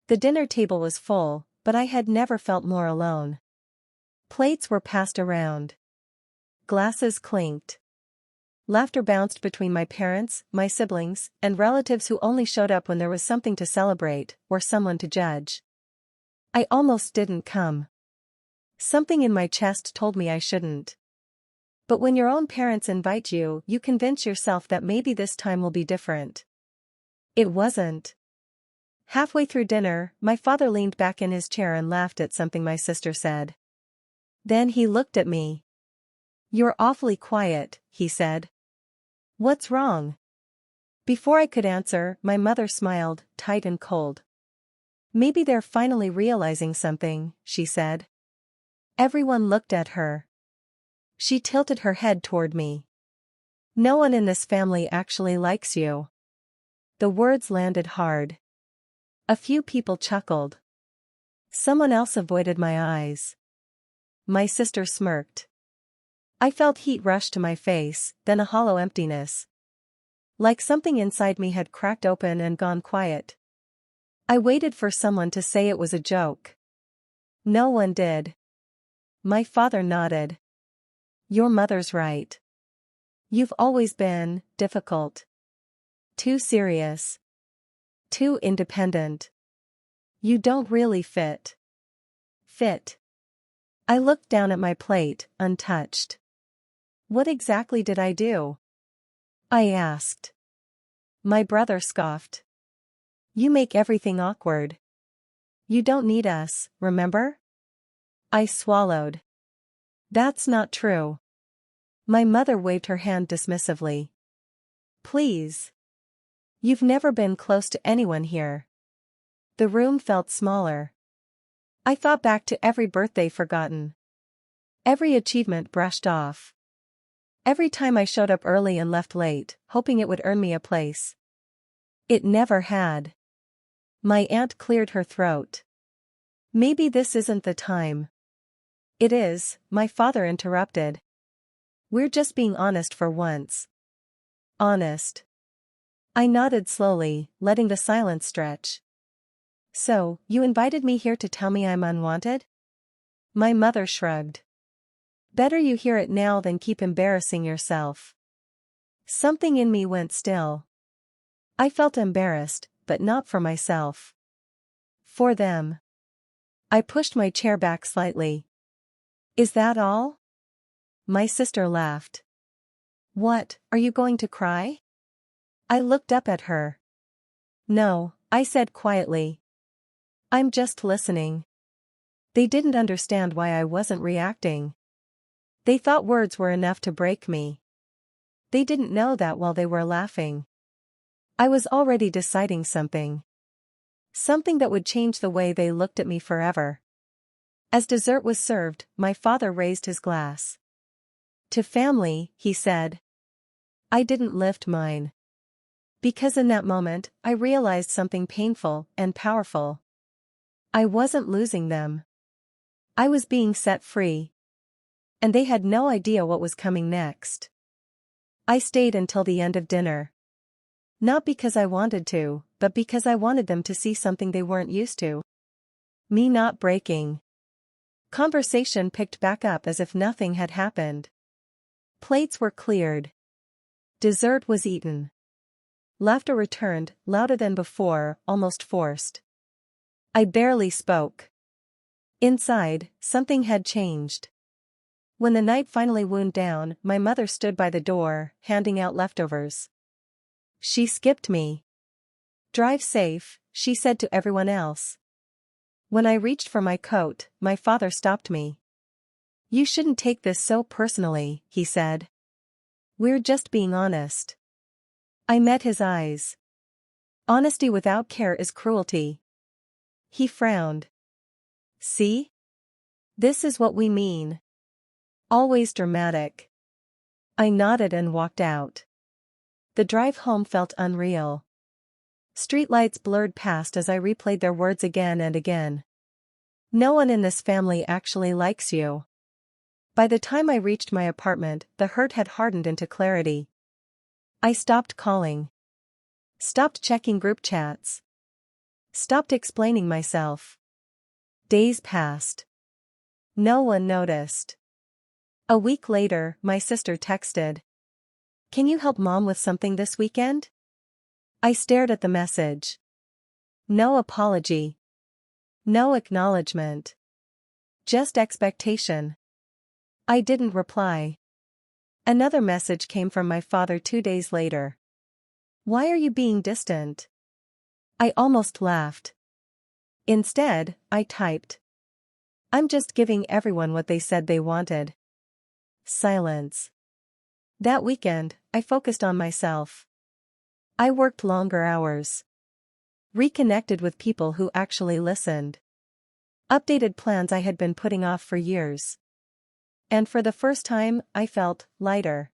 The dinner table was full, but I had never felt more alone. Plates were passed around. Glasses clinked. Laughter bounced between my parents, my siblings, and relatives who only showed up when there was something to celebrate, or someone to judge. I almost didn't come. Something in my chest told me I shouldn't. But when your own parents invite you, you convince yourself that maybe this time will be different. It wasn't. Halfway through dinner, my father leaned back in his chair and laughed at something my sister said. Then he looked at me. "You're awfully quiet," he said. "What's wrong?" Before I could answer, my mother smiled, tight and cold. "Maybe they're finally realizing something," she said. Everyone looked at her. She tilted her head toward me. "No one in this family actually likes you." The words landed hard. A few people chuckled. Someone else avoided my eyes. My sister smirked. I felt heat rush to my face, then a hollow emptiness. Like something inside me had cracked open and gone quiet. I waited for someone to say it was a joke. No one did. My father nodded. "Your mother's right. You've always been difficult. Too serious. Too independent. You don't really fit." Fit. I looked down at my plate, untouched. "What exactly did I do?" I asked. My brother scoffed. "You make everything awkward. You don't need us, remember?" I swallowed. "That's not true." My mother waved her hand dismissively. "Please. You've never been close to anyone here." The room felt smaller. I thought back to every birthday forgotten. Every achievement brushed off. Every time I showed up early and left late, hoping it would earn me a place. It never had. My aunt cleared her throat. "Maybe this isn't the time." "It is," my father interrupted. "We're just being honest for once." Honest. I nodded slowly, letting the silence stretch. "So, you invited me here to tell me I'm unwanted?" My mother shrugged. "Better you hear it now than keep embarrassing yourself." Something in me went still. I felt embarrassed, but not for myself. For them. I pushed my chair back slightly. "Is that all?" My sister laughed. "What, are you going to cry?" I looked up at her. "No," I said quietly. "I'm just listening." They didn't understand why I wasn't reacting. They thought words were enough to break me. They didn't know that while they were laughing, I was already deciding something. Something that would change the way they looked at me forever. As dessert was served, my father raised his glass. "To family," he said. I didn't lift mine. Because in that moment, I realized something painful and powerful. I wasn't losing them. I was being set free. And they had no idea what was coming next. I stayed until the end of dinner. Not because I wanted to, but because I wanted them to see something they weren't used to. Me not breaking. Conversation picked back up as if nothing had happened. Plates were cleared. Dessert was eaten. Laughter returned, louder than before, almost forced. I barely spoke. Inside, something had changed. When the night finally wound down, my mother stood by the door, handing out leftovers. She skipped me. "Drive safe," she said to everyone else. When I reached for my coat, my father stopped me. "You shouldn't take this so personally," he said. "We're just being honest." I met his eyes. "Honesty without care is cruelty." He frowned. "See? This is what we mean. Always dramatic." I nodded and walked out. The drive home felt unreal. Streetlights blurred past as I replayed their words again and again. "No one in this family actually likes you." By the time I reached my apartment, the hurt had hardened into clarity. I stopped calling. Stopped checking group chats. Stopped explaining myself. Days passed. No one noticed. A week later, my sister texted. "Can you help Mom with something this weekend?" I stared at the message. No apology. No acknowledgement. Just expectation. I didn't reply. Another message came from my father 2 days later. "Why are you being distant?" I almost laughed. Instead, I typed. "I'm just giving everyone what they said they wanted." Silence. That weekend, I focused on myself. I worked longer hours. Reconnected with people who actually listened. Updated plans I had been putting off for years. And for the first time, I felt lighter.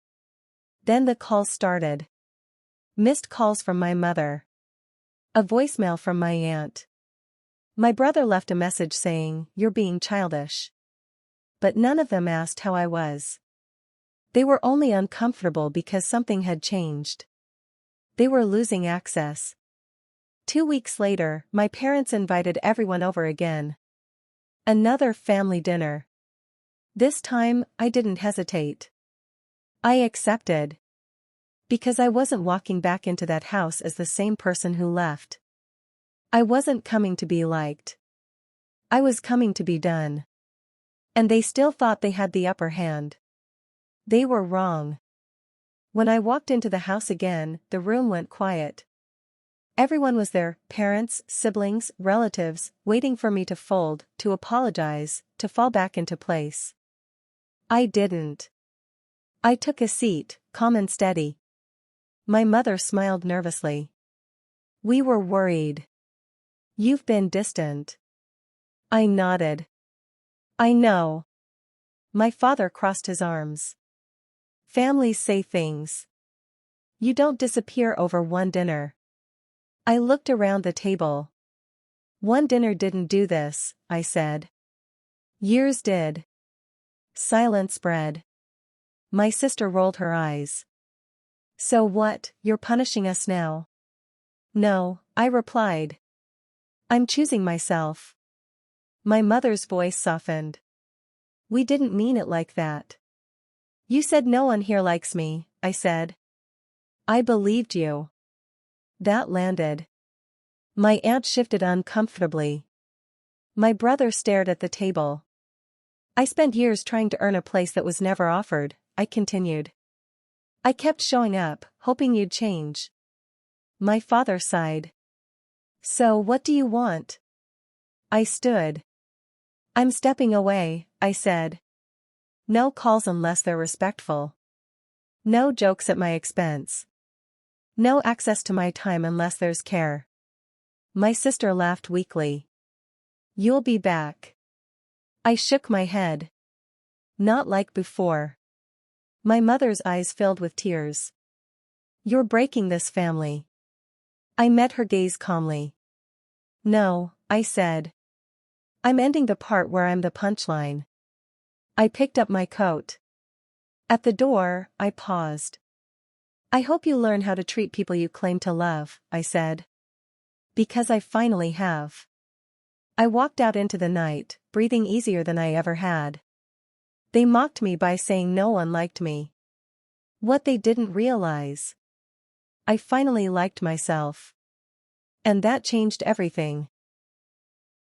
Then the calls started. Missed calls from my mother. A voicemail from my aunt. My brother left a message saying, "You're being childish." But none of them asked how I was. They were only uncomfortable because something had changed. They were losing access. 2 weeks later, my parents invited everyone over again. Another family dinner. This time, I didn't hesitate. I accepted. Because I wasn't walking back into that house as the same person who left. I wasn't coming to be liked. I was coming to be done. And they still thought they had the upper hand. They were wrong. When I walked into the house again, the room went quiet. Everyone was there, parents, siblings, relatives, waiting for me to fold, to apologize, to fall back into place. I didn't. I took a seat, calm and steady. My mother smiled nervously. "We were worried. You've been distant." I nodded. "I know." My father crossed his arms. "Families say things. You don't disappear over one dinner." I looked around the table. "One dinner didn't do this," I said. "Years did." Silence spread. My sister rolled her eyes. "So what, you're punishing us now?" "No," I replied. "I'm choosing myself." My mother's voice softened. "We didn't mean it like that." "You said no one here likes me," I said. "I believed you." That landed. My aunt shifted uncomfortably. My brother stared at the table. "I spent years trying to earn a place that was never offered," I continued. "I kept showing up, hoping you'd change." My father sighed. "So what do you want?" I stood. "I'm stepping away," I said. "No calls unless they're respectful. No jokes at my expense. No access to my time unless there's care." My sister laughed weakly. "You'll be back." I shook my head. "Not like before." My mother's eyes filled with tears. "You're breaking this family." I met her gaze calmly. "No," I said. "I'm ending the part where I'm the punchline." I picked up my coat. At the door, I paused. "I hope you learn how to treat people you claim to love," I said. "Because I finally have." I walked out into the night, breathing easier than I ever had. They mocked me by saying no one liked me. What they didn't realize. I finally liked myself. And that changed everything.